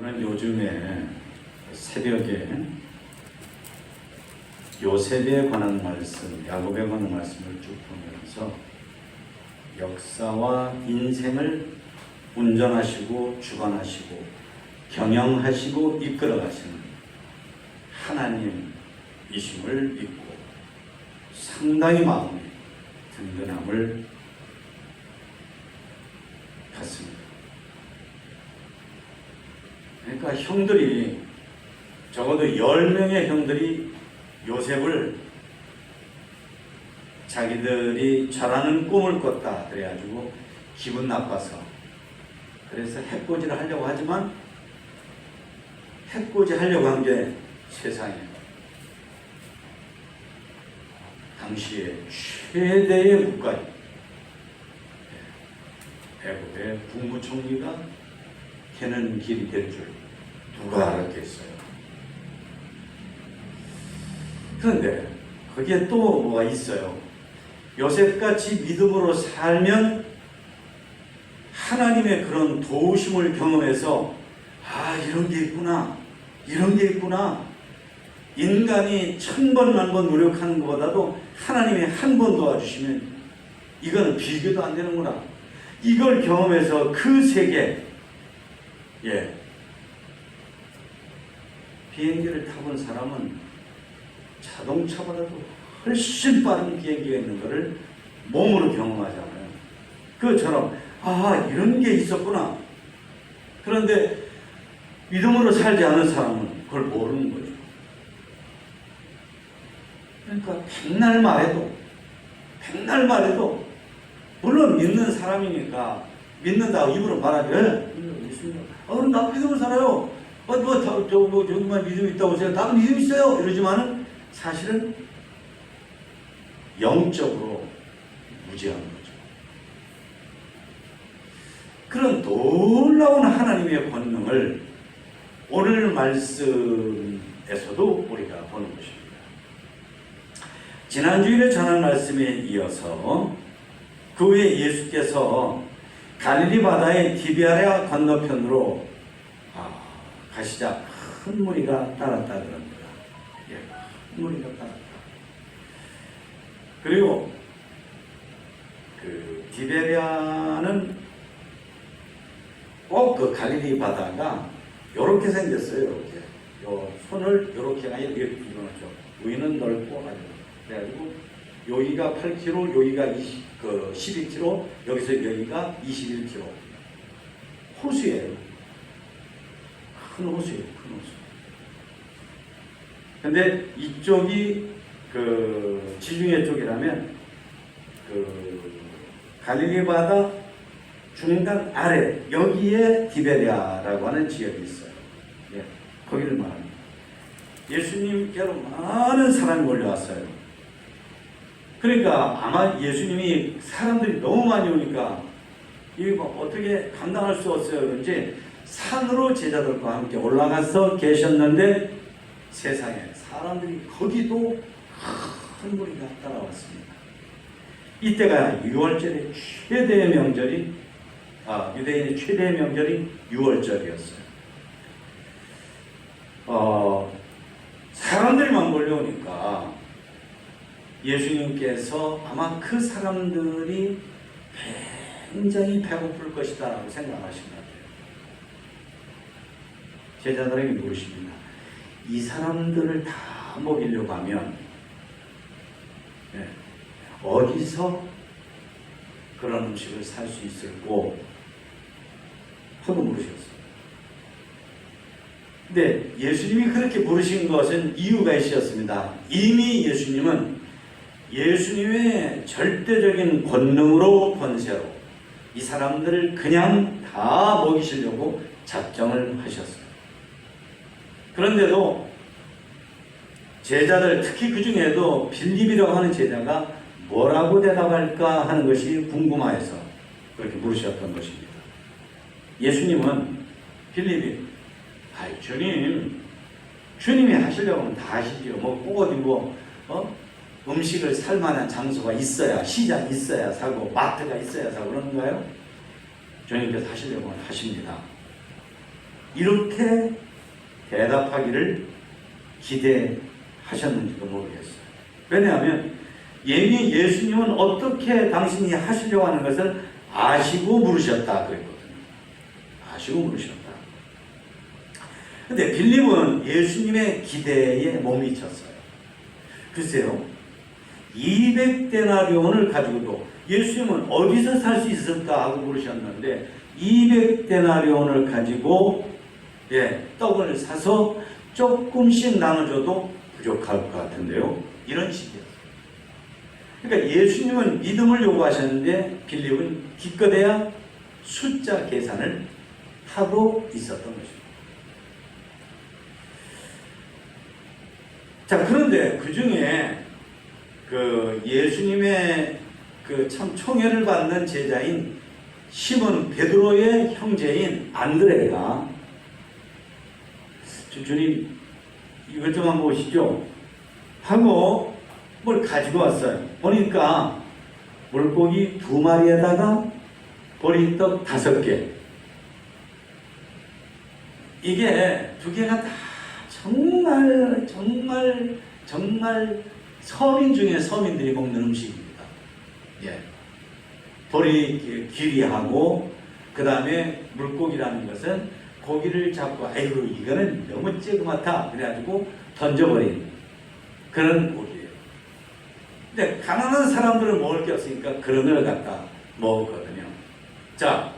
저는 요즘에 새벽에 요셉에 관한 말씀, 야곱에 관한 말씀을 쭉 보면서 역사와 인생을 운전하시고 주관하시고 경영하시고 이끌어가시는 하나님이심을 믿고 상당히 마음이 든든함을 갖습니다. 그러니까 형들이, 적어도 10명의 형들이 요셉을 자기들이 잘하는 꿈을 꿨다 그래가지고 기분 나빠서, 그래서 해코지를 하려고 하지만 해코지 하려고 한 게 세상에 당시에 최대의 국가인 애굽의 국무총리가 캐는 길이 될 줄 누가 알았겠어요. 그런데 거기에 또 뭐가 있어요. 요셉같이 믿음으로 살면 하나님의 그런 도우심을 경험해서 이런 게 있구나, 이런 게 있구나. 인간이 1000번 만번 노력하는 것보다도 하나님이 한 번 도와주시면 이거는 비교도 안 되는구나. 이걸 경험해서 그 세계, 비행기를 타본 사람은 자동차보다도 훨씬 빠른 비행기가 있는 것을 몸으로 경험하잖아요. 그것처럼 이런 게 있었구나. 그런데 믿음으로 살지 않은 사람은 그걸 모르는 거죠. 그러니까 백날 말해도 물론 믿는 사람이니까 믿는다고 입으로 말하죠. 믿습니다. 그럼 나 믿음으로 살아요. 저기만 믿음이 있다고 제가 나도 믿음 있어요. 이러지만은 사실은 영적으로 무지한 거죠. 그런 놀라운 하나님의 권능을 오늘 말씀에서도 우리가 보는 것입니다. 지난주일에 전한 말씀에 이어서 그 후에 예수께서 갈릴리 바다의 디베랴 건너편으로 가시자 큰 무리가 따랐다 그럽니다. 큰 무리가 따랐다. 그리고 그 디베랴는 꼭 그 갈릴리 바다가 이렇게 생겼어요. 이렇게 요 손을 이렇게 이렇게 이루어져. 위는 넓고 아주 그래가지고 여기가 8km, 여기가 12km, 여기서 여기가 21km. 호수예요. 큰 호수예요. 큰 호수. 근데 이쪽이 그 지중해 쪽이라면 그 갈릴리 바다 중간 아래 여기에 디베랴라고 하는 지역이 있어요. 거기를 말합니다. 예수님께로 많은 사람이 몰려왔어요. 그러니까 아마 예수님이 사람들이 너무 많이 오니까 이거 어떻게 감당할 수 없어요. 그런지 산으로 제자들과 함께 올라가서 계셨는데 세상에 사람들이 거기도 큰 무리가 따라왔습니다. 이때가 6월절의 최대의 명절이 유대인의 최대의 명절이 6월절이었어요. 사람들만 몰려오니까 예수님께서 아마 그 사람들이 굉장히 배고플 것이다 라고 생각하신 것 같아요. 제자들에게 물으십니다. 이 사람들을 다 먹이려고 하면 어디서 그런 음식을 살 수 있을고 하고 물으셨어요. 근데 예수님이 그렇게 물으신 것은 이유가 있었습니다. 이미 예수님은 예수님의 절대적인 권능으로 권세로 이 사람들을 그냥 다 먹이시려고 작정을 하셨어요. 그런데도 제자들, 특히 그 중에도 빌립이라고 하는 제자가 뭐라고 대답할까 하는 것이 궁금해서 그렇게 물으셨던 것입니다. 예수님은 빌립이 주님이 하시려고 하면 다 하시죠. 꼭 어디 음식을 살 만한 장소가 있어야, 시장이 있어야 사고, 마트가 있어야 사고 그러는가요? 주님께서 하시려고 하십니다. 이렇게 대답하기를 기대하셨는지도 모르겠어요. 왜냐하면 이미 예수님은 어떻게 당신이 하시려고 하는 것을 아시고 물으셨다 그랬거든요. 아시고 물으셨다. 근데 빌립은 예수님의 기대에 못 미쳤어요. 글쎄요, 200데나리온을 가지고도 예수님은 어디서 살 수 있을까 하고 물으셨는데 200데나리온을 가지고 떡을 사서 조금씩 나눠줘도 부족할 것 같은데요. 이런 식이었어요. 그러니까 예수님은 믿음을 요구하셨는데 빌립은 기껏해야 숫자 계산을 하고 있었던 것입니다. 자, 그런데 그 중에 그 예수님의 그 참 총애를 받는 제자인 시몬 베드로의 형제인 안드레가 주님 이것 좀 한번 보시죠 하고 뭘 가지고 왔어요. 보니까 물고기 2마리에다가 보리떡 5개. 이게 2개가 다 정말 서민 중에 서민들이 먹는 음식입니다. 보리 귀리하고 그 다음에 물고기라는 것은 고기를 잡고 아이고 이거는 너무 쬐그맣다 그래가지고 던져버린 그런 고기예요. 근데 가난한 사람들은 먹을 게 없으니까 그런 걸 갖다 먹었거든요. 자,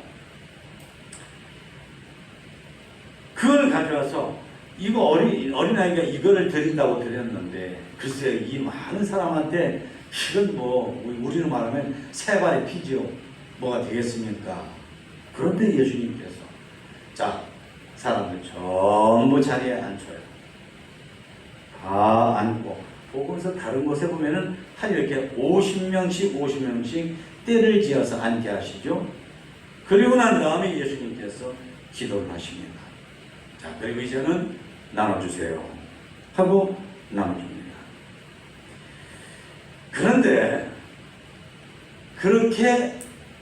그걸 가져와서 이거 어린아이가 이거를 드린다고 드렸는데 글쎄 이 많은 사람한테 이건 뭐 우리는 말하면 세 발의 피지요. 뭐가 되겠습니까? 그런데 예수님께서 자, 사람들 전부 자리에 앉혀요. 다 앉고 보면서 다른 곳에 보면은 한 이렇게 50명씩 때를 지어서 앉게 하시죠. 그리고 난 다음에 예수님께서 기도를 하십니다. 자, 그리고 이제는 나눠주세요 하고 나눠줍니다. 그런데 그렇게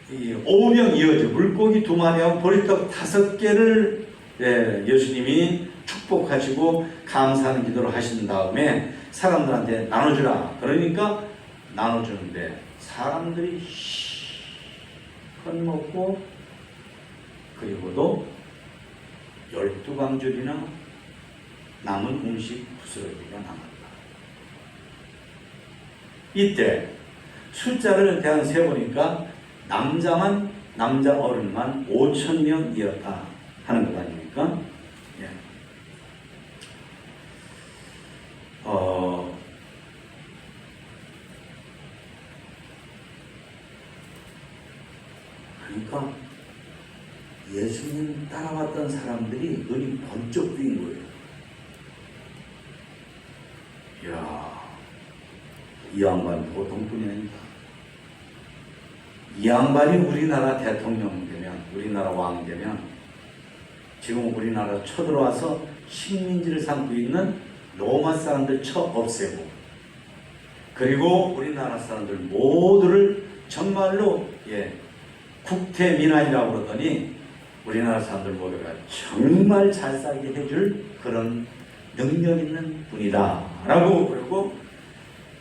5명 이어져 물고기 2마리하고 보리떡 5개를 예수님이 축복하시고 감사하는 기도를 하신 다음에 사람들한테 나눠주라. 그러니까 나눠주는데 사람들이 실컷 먹고 그리고도 12광줄이나 남은 음식 부스러기가 남았다. 이때 숫자를 대한 세보니까 남자 어른만 5,000명이었다 하는 것 아닙니까? 예. 그러니까 예수님 따라왔던 사람들이 눈이 번쩍 뜨인 거예요. 이야, 이 양반 보통 분이 아니다. 이 양반이 우리나라 대통령 되면, 우리나라 왕 되면 지금 우리나라 쳐들어와서 식민지를 삼고 있는 로마 사람들 쳐 없애고 그리고 우리나라 사람들 모두를 정말로 국태민안이라고 그러더니 우리나라 사람들 모두가 정말 잘 살게 해줄 그런 능력 있는 분이다 라고 그러고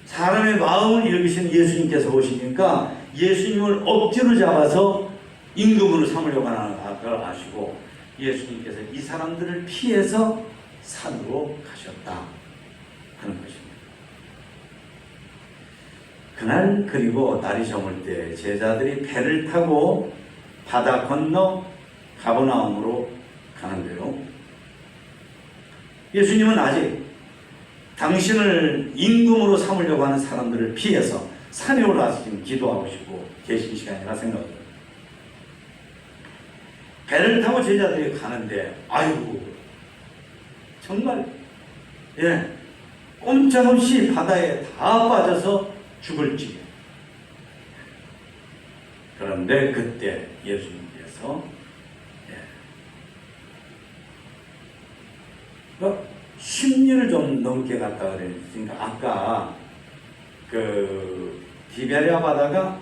사람의 마음을 읽으신 예수님께서 오시니까 예수님을 억지로 잡아서 임금으로 삼으려고 하는 걸 아시고 예수님께서 이 사람들을 피해서 산으로 가셨다 하는 것입니다. 그날 그리고 날이 저물 때 제자들이 배를 타고 바다 건너 가버나움으로 가는데요. 예수님은 아직 당신을 임금으로 삼으려고 하는 사람들을 피해서 산에 올라와서 지금 기도하고 계신 시간이라 생각합니다. 배를 타고 제자들이 가는데 아이고 정말 꼼짝없이 바다에 다 빠져서 죽을 지경. 그런데 그때 예수님께서 심리를 좀 넘게 갔다 그랬으니까 아까 그 디베랴 바다가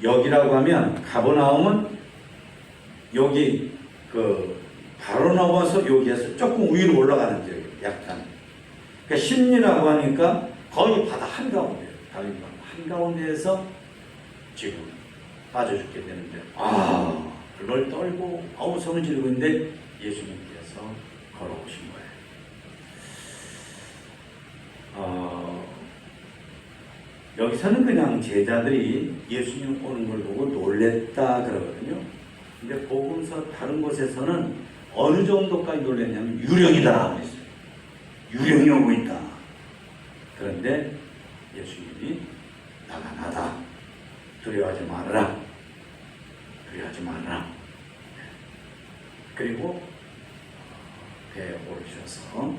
여기라고 하면 가버나움은 여기 그 바로 나와서 여기에서 조금 위로 올라가는 데예요. 약간. 그러니까 심리라고 하니까 거의 바다 한가운데예요. 다리 한가운데에서 지금 빠져 죽게 되는데 그걸 떨고 아우성을 지르고 있는데 예수님께서 걸어오신 거예요. 여기서는 그냥 제자들이 예수님 오는 걸 보고 놀랬다 그러거든요. 근데 복음서 다른 곳에서는 어느 정도까지 놀랬냐면 유령이다 그랬어요. 유령이 오고 있다. 그런데 예수님이 나가 나다. 두려워하지 말아라. 두려워하지 말아라. 그리고 배에 오르셔서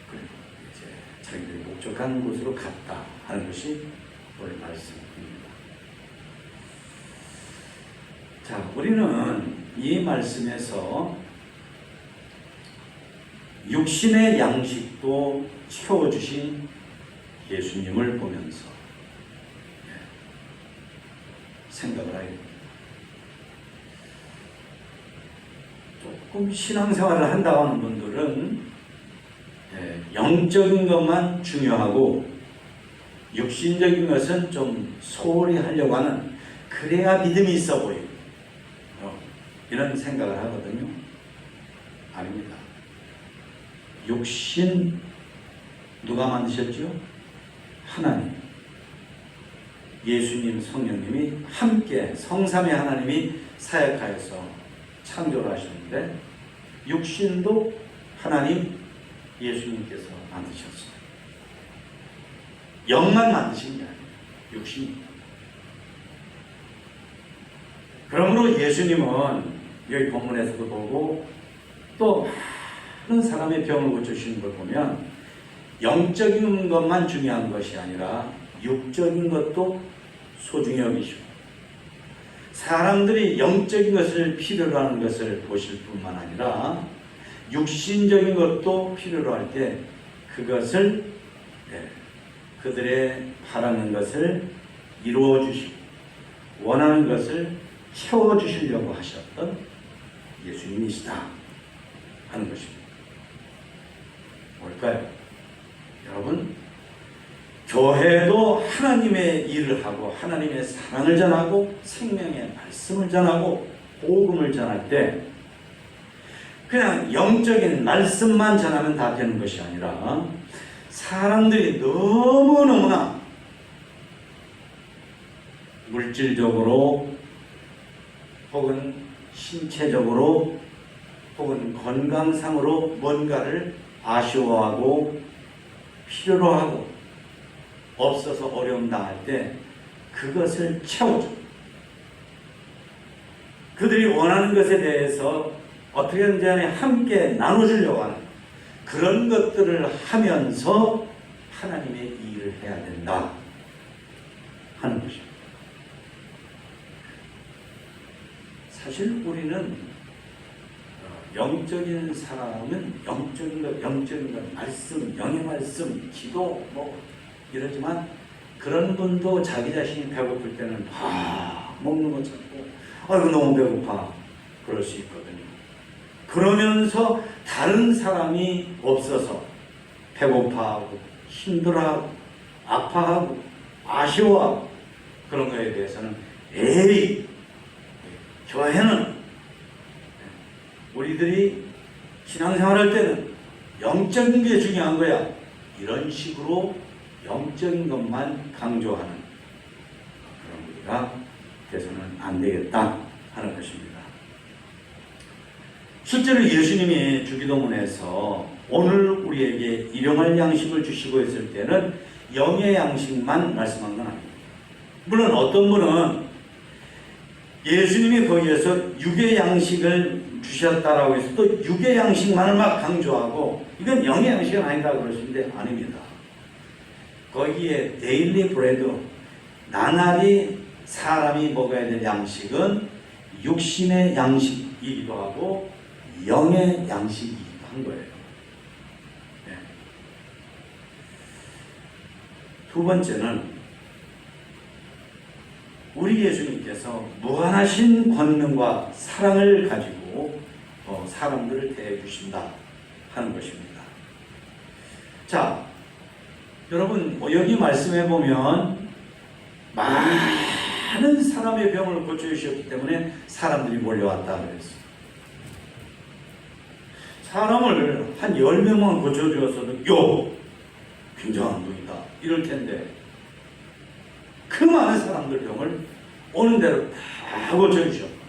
그리고 이제 자기들이 목적한 곳으로 갔다 하는 것이 오늘 말씀입니다. 자, 우리는 이 말씀에서 육신의 양식도 채워주신 예수님을 보면서 생각을 하게 됩니다. 조금 신앙생활을 한다고 하는 분들은 영적인 것만 중요하고 육신적인 것은 좀 소홀히 하려고 하는, 그래야 믿음이 있어 보이고 이런 생각을 하거든요. 아닙니다. 육신 누가 만드셨죠? 하나님. 예수님, 성령님이 함께 성삼위 하나님이 사역하여서 창조를 하셨는데 육신도 하나님 예수님께서 만드셨어요. 영만 만드신 게 아니에요. 육신. 그러므로 예수님은 여기 본문에서도 보고 또 많은 사람의 병을 고쳐주시는 걸 보면 영적인 것만 중요한 것이 아니라 육적인 것도 소중히 여기시고 사람들이 영적인 것을 필요로 하는 것을 보실 뿐만 아니라 육신적인 것도 필요로 할 때 그것을 그들의 바라는 것을 이루어 주시고 원하는 것을 채워 주시려고 하셨던 예수님이시다 하는 것입니다. 뭘까요? 여러분, 교회도 하나님의 일을 하고 하나님의 사랑을 전하고 생명의 말씀을 전하고 복음을 전할 때 그냥 영적인 말씀만 전하면 다 되는 것이 아니라 사람들이 너무너무나 물질적으로 혹은 신체적으로 혹은 건강상으로 뭔가를 아쉬워하고 필요로 하고 없어서 어려움 당할 때 그것을 채워줘. 그들이 원하는 것에 대해서 어떻게든지 간에 함께 나눠주려고 하는 그런 것들을 하면서 하나님의 일을 해야 된다 하는 것입니다. 사실 우리는 영적인 사람은 영적인 것, 말씀, 영의 말씀, 기도 이러지만 그런 분도 자기 자신이 배고플 때는 먹는 거 찾고 아이고 너무 배고파 그럴 수 있거든요. 그러면서 다른 사람이 없어서 배고파하고 힘들어하고 아파하고 아쉬워하고 그런 거에 대해서는 에이 교회는 우리들이 신앙생활할 때는 영적인 게 중요한 거야. 이런 식으로 영적인 것만 강조하는 그런 우리가 돼서는 안 되겠다 하는 것입니다. 실제로 예수님이 주기도문에서 오늘 우리에게 일용할 양식을 주시고 있을 때는 영의 양식만 말씀한 건 아닙니다. 물론 어떤 분은 예수님이 거기에서 육의 양식을 주셨다라고 해서 또 육의 양식만을 막 강조하고 이건 영의 양식은 아니다 그러시는데 아닙니다. 거기에 데일리 브레드, 나날이 사람이 먹어야 될 양식은 육신의 양식이기도 하고 영의 양식이기도 한 거예요. 네. 두 번째는 우리 예수님께서 무한하신 권능과 사랑을 가지고 사람들을 대해 주신다 하는 것입니다. 자, 여러분 여기 말씀해 보면 많은 사람의 병을 고쳐주셨기 때문에 사람들이 몰려왔다 그랬어요. 사람을 한 10명만 고쳐주었어도 굉장한 분이다 이럴 텐데 그 많은 사람들 병을 오는 대로 다 고쳐주셨다.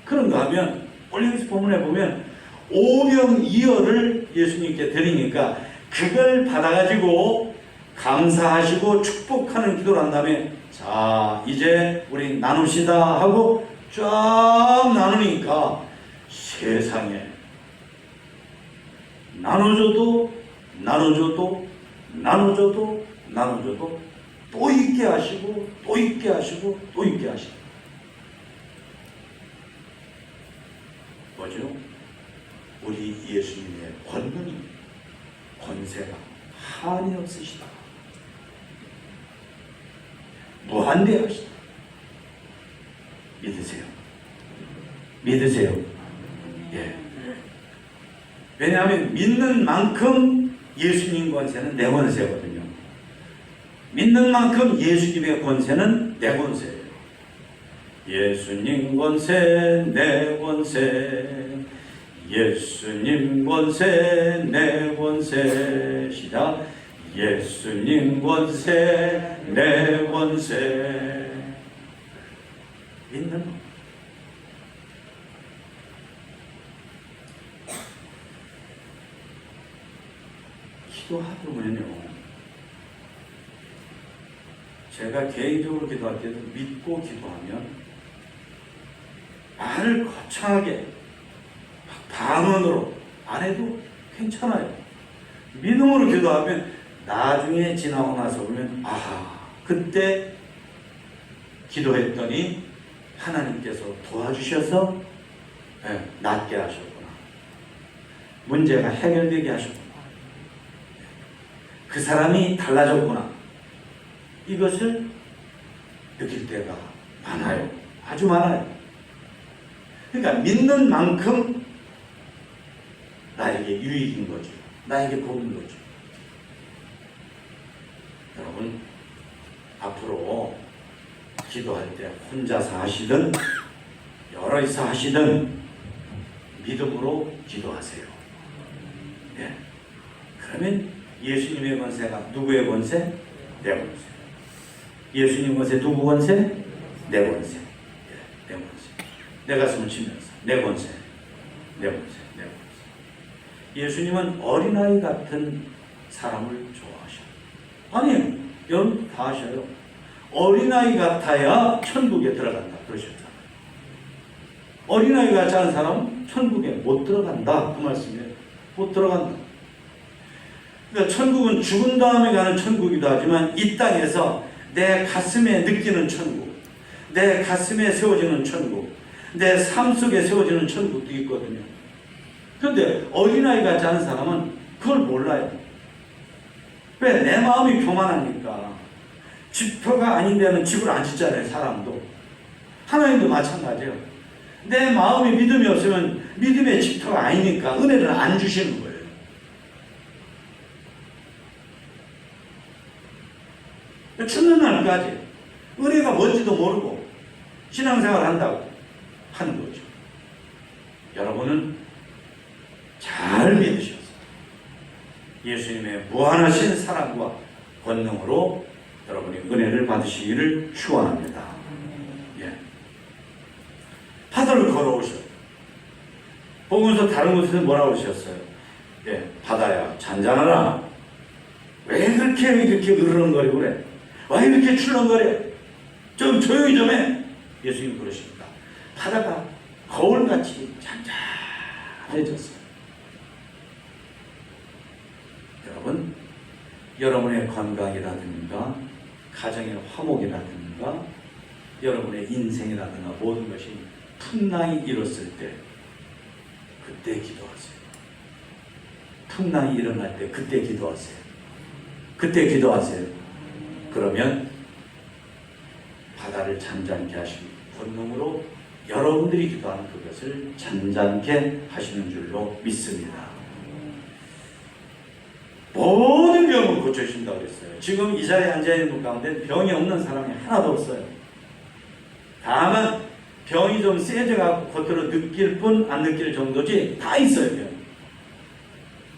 그런가 하면 올리브스 본문에 보면 오병이어를 예수님께 드리니까 그걸 받아가지고 감사하시고 축복하는 기도를 한 다음에 자 이제 우리 나눕시다 하고 쫙 나누니까 세상에 나눠줘도 또 있게 하시고 또 있게 하시고 또 있게 하시고 뭐죠? 우리 예수님의 권능이 권세가 한이 없으시다. 무한대하시다. 믿으세요. 믿으세요. 예. 왜냐하면 믿는 만큼 예수님 권세는 내 권세거든요. 믿는 만큼 예수님의 권세는 내 권세예요. 예수님 권세 내 권세 예수님 권세 내 권세 시작 예수님 권세 내 권세 믿는 것. 기도하면요 제가 개인적으로 기도할 때도 믿고 기도하면 말을 거창하게 방언으로 안 해도 괜찮아요. 믿음으로 기도하면 나중에 지나고 나서 보면 그때 기도했더니 하나님께서 도와주셔서 낫게 하셨구나. 문제가 해결되게 하셨구나. 그 사람이 달라졌구나. 이것을 느낄 때가 많아요. 아주 많아요. 그러니까 믿는 만큼 나에게 유익인 거죠. 나에게 복인 거죠. 여러분 앞으로 기도할 때 혼자서 하시든 여럿이서 하시든 믿음으로 기도하세요. 예. 그러면 예수님의 권세가 누구의 권세? 내 권세. 예수님 권세 누구 권세? 내 권세. 예. 내 권세. 내 가슴을 치면서 내 권세. 내 권세. 내 권세. 예수님은 어린아이 같은 사람을 좋아하셔요. 아니에요. 여러분 다 아셔요. 어린아이 같아야 천국에 들어간다 그러셨잖아요. 어린아이 같지 않은 사람은 천국에 못 들어간다 그 말씀이에요. 못 들어간다. 그러니까 천국은 죽은 다음에 가는 천국이기도 하지만 이 땅에서 내 가슴에 느끼는 천국, 내 가슴에 세워지는 천국, 내 삶 속에 세워지는 천국도 있거든요. 그런데 어린아이 같지 않은 사람은 그걸 몰라요. 왜? 내 마음이 교만하니까. 집터가 아닌 데는 집을 안 짓잖아요. 사람도. 하나님도 마찬가지예요. 내 마음에 믿음이 없으면 믿음의 집터가 아니니까 은혜를 안 주시는 거예요. 죽는 날까지 은혜가 뭔지도 모르고 신앙생활을 한다고 하는 거죠. 여러분은 잘 믿으셔서 예수님의 무한하신 사랑과 권능으로 여러분이 은혜를 받으시기를 축원합니다. 예. 바다를 걸어오셔요. 보면서 다른 곳에서 뭐라고 하셨어요? 예, 바다야 잔잔하라. 왜 그렇게 으르렁거리고 그래? 왜 이렇게 출렁거려? 좀 조용히 좀 해. 예수님 그러십니다. 바다가 거울같이 잔잔해졌어요. 여러분, 여러분의 건강이라든가 가정의 화목이라든가 여러분의 인생이라든가 모든 것이 풍랑이 일었을 때 그때 기도하세요. 풍랑이 일어날 때 그때 기도하세요. 그때 기도하세요. 그러면 바다를 잠잠케 하시고 권능으로 여러분들이 기도하는 그것을 잔잔케 하시는 줄로 믿습니다. 모든 병을 고쳐주신다고 그랬어요. 지금 이 자리에 앉아있는 분 가운데 병이 없는 사람이 하나도 없어요. 다만 병이 좀 세져가고 겉으로 느낄 뿐 안 느낄 정도지 다 있어요, 병.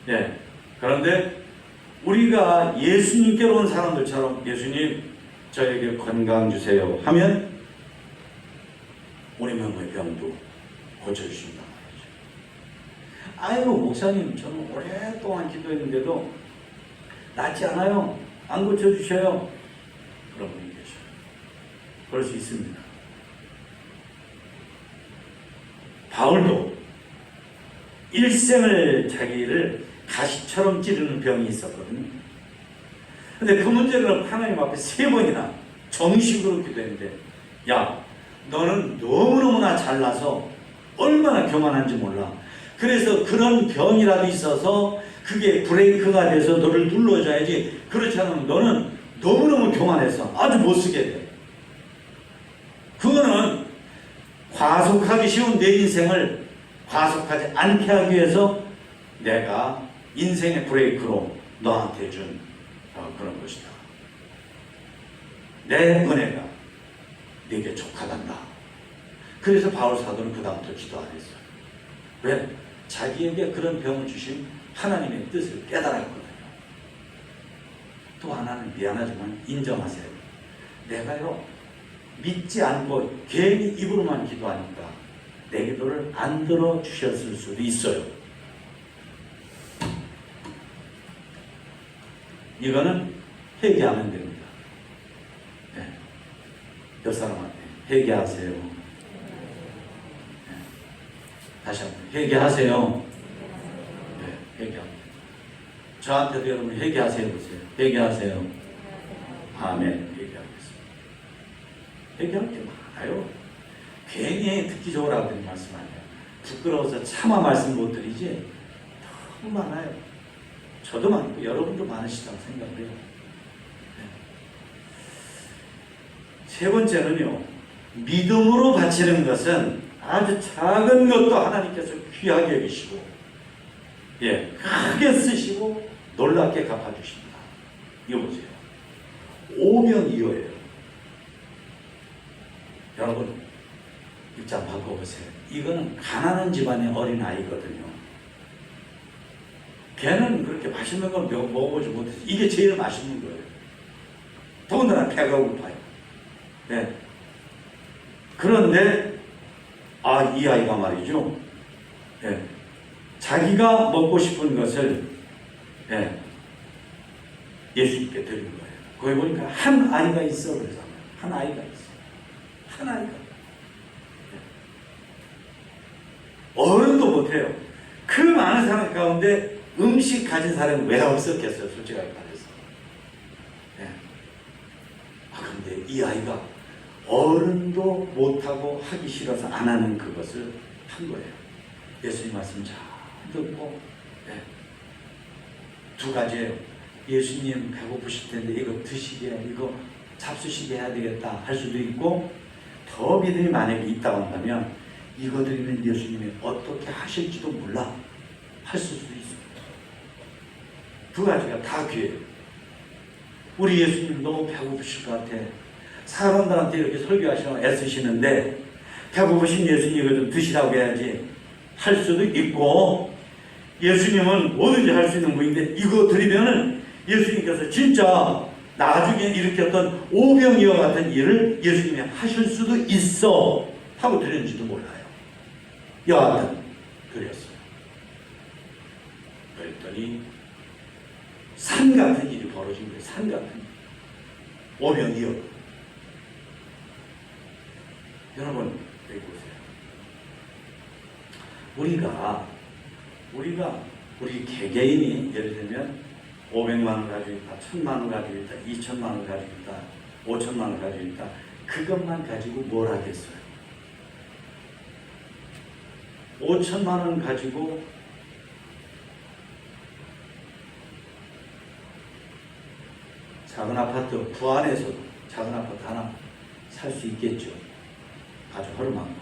예. 그런데 우리가 예수님께로 온 사람들처럼 예수님 저에게 건강 주세요 하면 우리 몸의 병도 고쳐주신단 말이죠. 아이고 목사님 저는 오랫동안 기도했는데도 낫지 않아요. 안 고쳐주셔요. 그런 분이 계셔요. 그럴 수 있습니다. 바울도 일생을 자기를 가시처럼 찌르는 병이 있었거든요. 근데 그 문제를 하나님 앞에 3번이나 정식으로 기도했는데, 야 너는 너무너무나 잘나서 얼마나 교만한지 몰라. 그래서 그런 병이라도 있어서 그게 브레이크가 돼서 너를 눌러줘야지. 그렇지 않으면 너는 너무너무 교만해서 아주 못쓰게 돼. 그거는 과속하기 쉬운 내 인생을 과속하지 않게 하기 위해서 내가 인생의 브레이크로 너한테 준 그런 것이다. 내 은혜가 네게 족하단다. 그래서 바울 사도는 그 다음부터 기도 안 했어요. 왜? 자기에게 그런 병을 주신 하나님의 뜻을 깨달았거든요. 또 하나는 미안하지만 인정하세요. 내가요 믿지 않고 괜히 입으로만 기도하니까 내 기도를 안 들어주셨을 수도 있어요. 이거는 회개하면 됩니다. 네. 옆 사람한테 회개하세요. 네. 다시 한번 회개하세요. 네, 회개합니다. 저한테도 여러분 회개하세요 보세요. 회개하세요. 아멘. 회개하겠습니다. 회개할 게 많아요. 괜히 듣기 좋으라고 드린 말씀 아니에요. 부끄러워서 차마 말씀 못 드리지 너무 많아요. 저도 많고 여러분도 많으시다고 생각해요. 네. 세 번째는요, 믿음으로 바치는 것은 아주 작은 것도 하나님께서 귀하게 여기시고, 예, 크게 쓰시고 놀랍게 갚아주십니다. 이거 보세요. 오병이어예요. 여러분 입장 바꿔보세요. 이거는 가난한 집안의 어린아이거든요. 걔는 그렇게 맛있는 걸 먹어보지 못해서 이게 제일 맛있는 거예요. 더군다나 배가 고파요. 네. 그런데 이 아이가 말이죠. 네. 자기가 먹고 싶은 것을 네. 예수님께 드린 거예요. 거기 보니까 한 아이가 있어 그러잖아요. 한 아이가 있어. 한 아이가. 네. 어른도 못해요. 그 많은 사람 가운데 음식 가진 사람은 왜 없었겠어요? 솔직하게 말해서. 네. 근데 이 아이가 어른도 못하고 하기 싫어서 안 하는 그것을 한 거예요. 예수님 말씀 잘 듣고, 네. 두 가지예요. 예수님 배고프실 텐데 이거 드시게, 이거 잡수시게 해야 되겠다 할 수도 있고, 더 믿음이 만약에 있다고 한다면 이거 드리면 예수님이 어떻게 하실지도 몰라 할 수도 있어요. 두 가지가 다 귀해요. 우리 예수님 너무 배고프실 것 같아. 사람들한테 이렇게 설교하시면 애쓰시는데 배고프신 예수님 이거 좀 드시라고 해야지 할 수도 있고, 예수님은 뭐든지 할 수 있는 분인데 이거 드리면은 예수님께서 진짜 나중에 일으켰던 오병이어 같은 일을 예수님이 하실 수도 있어 하고 드렸는지도 몰라요. 여하튼 드렸어요. 그랬더니 산 같은 일이 벌어진 거예요. 산 같은 일. 오병이어. 여러분 여기 보세요. 우리 개개인이 예를 들면 500만 원 가지고 있다, 1000만 원 가지고 있다, 2000만 원 가지고 있다, 5000만 원 가지고 있다. 그것만 가지고 뭘 하겠어요? 5000만 원 가지고 작은 아파트, 부안에서도 작은 아파트 하나 살 수 있겠죠. 아주 허름한 거.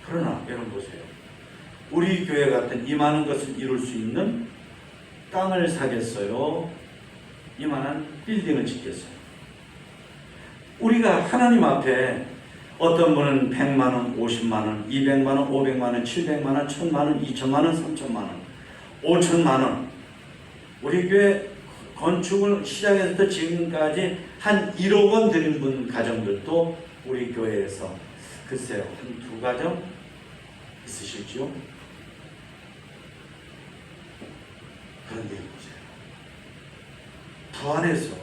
그러나 여러분 보세요. 우리 교회 같은 이만한 것을 이룰 수 있는 땅을 사겠어요? 이만한 빌딩을 짓겠어요? 우리가 하나님 앞에 어떤 분은 100만 원, 50만 원, 200만 원, 500만 원, 700만 원, 1000만 원, 2000만 원, 3000만 원, 5000만 원. 우리 교회 건축을 시작해서부터 지금까지 한 1억 원 드린 분 가정들도 우리 교회에서 글쎄요, 한 2가정 있으실지요? 그런데 보세요. 부안에서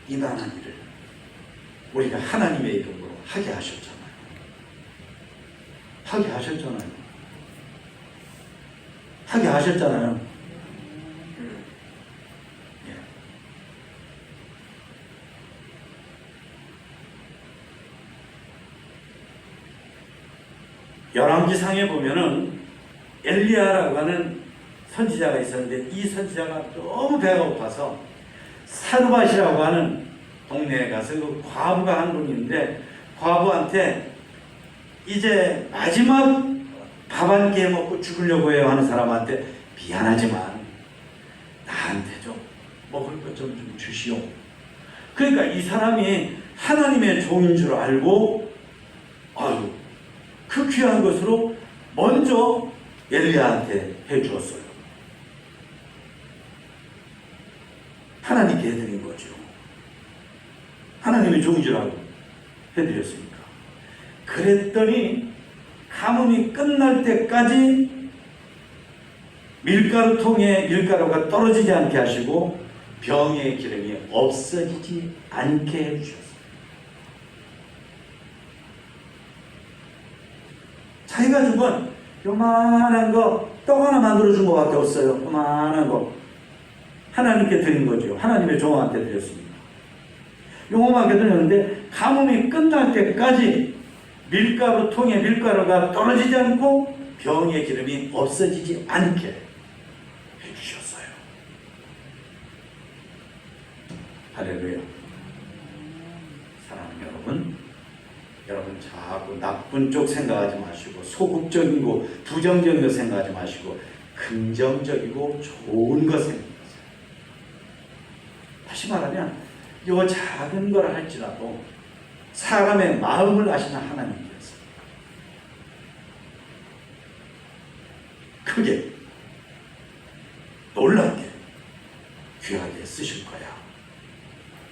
이만한 일을 우리가 하나님의 이름으로 하게 하셨잖아요. 하게 하셨잖아요. 하게 하셨잖아요. 열왕기상에 보면은 엘리야라고 하는 선지자가 있었는데 이 선지자가 너무 배가 고파서 사르밧이라고 하는 동네에 가서 그 과부가 한 분이 있는데 과부한테 이제 마지막 밥 한 끼 먹고 죽으려고 해요 하는 사람한테 미안하지만 나한테 좀 먹을 것 좀 주시오. 그러니까 이 사람이 하나님의 종인 줄 알고 아유 그 귀한 것으로 먼저 엘리야한테 해주었어요. 하나님께 해드린 거죠. 하나님의 종인 줄 알고 해드렸으니까. 그랬더니 가뭄이 끝날 때까지 밀가루통에 밀가루가 떨어지지 않게 하시고 병의 기름이 없어지지 않게 해주셨어요. 자기가 준 건 요만한 거 떡 하나 만들어준 것밖에 없어요. 요만한 거 하나님께 드린 거죠. 하나님의 종한테 드렸습니다. 요만하게 드렸는데 가뭄이 끝날 때까지 밀가루통에 밀가루가 떨어지지 않고 병의 기름이 없어지지 않게 해주셨어요. 할렐루야. 사랑하는 여러분 자꾸 나쁜 쪽 생각하지 마시고 소극적이고 부정적인 거 생각하지 마시고 긍정적이고 좋은 거 생각하세요. 다시 말하면 이 작은 거라 할지라도 사람의 마음을 아시는 하나님께서 크게 놀랍게 귀하게 쓰실 거야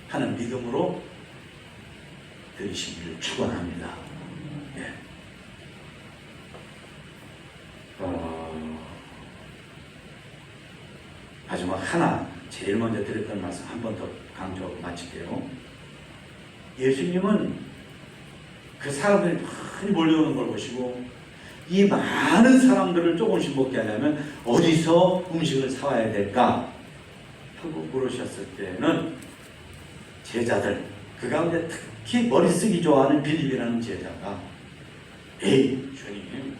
하는 믿음으로 드리시기를 축원합니다. 예. 마지막 하나 제일 먼저 드렸던 말씀 한 번 더 강조하고 마칠게요. 예수님은 그 사람들이 많이 몰려오는 걸 보시고 이 많은 사람들을 조금씩 먹게 하려면 어디서 음식을 사와야 될까 하고 물으셨을 때는 제자들 그 가운데 특히 머리 쓰기 좋아하는 빌립이라는 제자가 에이 주님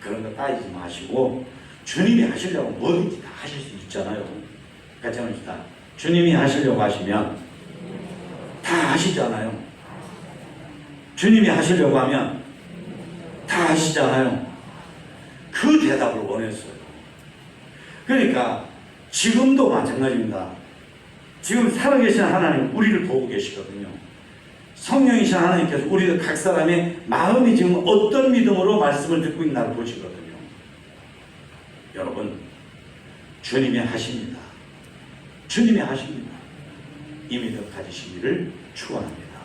그런 거 따지지 마시고 주님이 하시려고 뭐든지 다 하실 수 있잖아요. 같이 합시다. 주님이 하시려고 하시면 다 하시잖아요. 주님이 하시려고 하면 다 하시잖아요. 그 대답을 원했어요. 그러니까 지금도 마찬가지입니다. 지금 살아계신 하나님 우리를 보고 계시거든요. 성령이신 하나님께서 우리 각 사람의 마음이 지금 어떤 믿음으로 말씀을 듣고 있나를 보시거든요. 여러분 주님이 하십니다. 주님이 하십니다. 이 믿음 가지시기를 축원합니다.